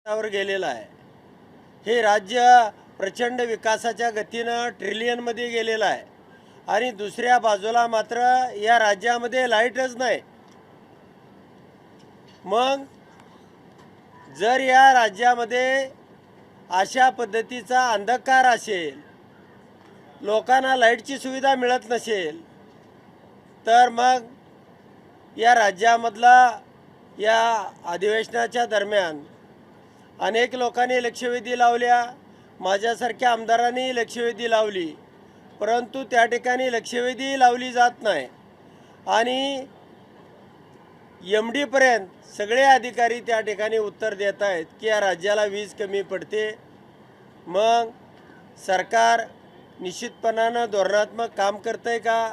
वर गेलेलं आहे। हे राज्य प्रचंड विकासाच्या गतीनं ट्रिलियनमध्ये गेलेलं आहे आणि दुसऱ्या बाजूला मात्र या राज्यामध्ये लाईटच नाही। मग जर या राज्यामध्ये अशा पद्धतीचा अंधकार असेल, लोकांना लाईटची सुविधा मिळत नसेल, तर मग या राज्यामधला या अधिवेशनाच्या दरम्यान अनेक लोकांनी लक्षवेधी लावल्या, माझ्यासारख्या आमदारांनी लक्षवेधी लावली, परंतु त्या ठिकाणी लक्षवेधी लावली जात नाही आणि MD पर्यंत सगळे अधिकारी त्या ठिकाणी उत्तर देत आहेत की या राज्याला वीज कमी पडते। मग सरकार निश्चितपणानं धोरणात्मक काम करतंय का?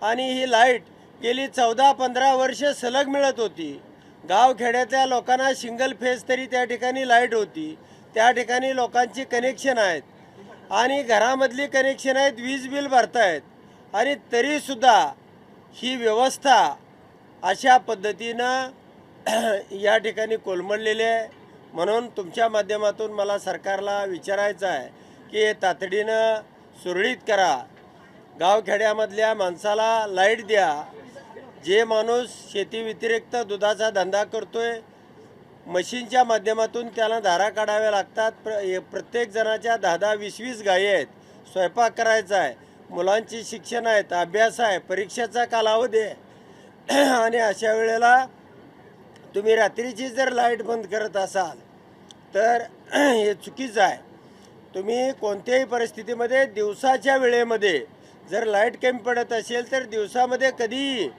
आणि ही लाईट गेली 14-15 वर्ष सलग मिळत होती। गावखेड्यातल्या लोकांना सिंगल फेज तरी त्या ठिकाणी लाईट होती, त्या ठिकाणी लोकांची कनेक्शन आहेत आणि घरामधली कनेक्शन आहेत, वीज बिल भरतायत आणि तरीसुद्धा ही व्यवस्था अशा पद्धतीनं या ठिकाणी कोलमडलेली आहे। म्हणून तुमच्या माध्यमातून मला सरकारला विचारायचं आहे की हे तातडीनं सुरळीत करा, गावखेड्यामधल्या माणसाला लाईट द्या। जे माणूस शेती व्यतिरिक्त दुधाचा धंदा करतोय, मशीनच्या माध्यमातून त्याला धारा काढाव्या लागतात, प्रत्येक जणाच्या 10-10, 20-20 गायी आहेत, स्वयंपाक करायचा आहे, मुलांची शिक्षण आहेत, अभ्यास आहे, परीक्षेचा कालावधी आहे आणि अशा वेळेला तुम्ही रात्रीची जर लाईट बंद करत असाल तर हे चुकीचं आहे। तुम्ही कोणत्याही परिस्थितीमध्ये दिवसाच्या वेळेमध्ये जर लाईट कमी पडत असेल तर दिवसामध्ये कधीही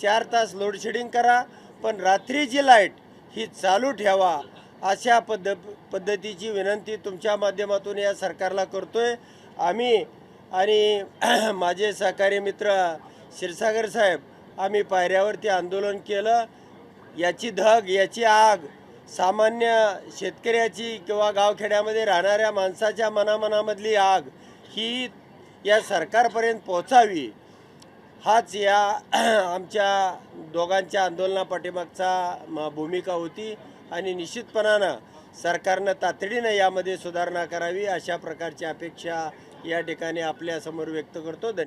4 तास लोडशेडिंग करा, पण रात्रीची लाईट ही चालू ठेवा, अशा पद्धतीची विनंती तुमच्या माध्यमातून या सरकारला करतोय आम्ही। आणि माझे सहकारी मित्र क्षीरसागर साहेब, आम्ही पायऱ्यावरती आंदोलन केलं। याची धग, याची आग सामान्य शेतकऱ्याची किंवा गावखेड्यामध्ये राहणाऱ्या माणसाच्या मनामनामधली आग ही या सरकारपर्यंत पोहोचावी, हाच या आमच्या दोघांच्या आंदोलनापाठीमागचा भूमिका होती आणि निश्चितपणानं सरकारनं तातडीनं यामध्ये सुधारणा करावी अशा प्रकारची अपेक्षा या ठिकाणी आपल्यासमोर व्यक्त करतो। धन्यवाद।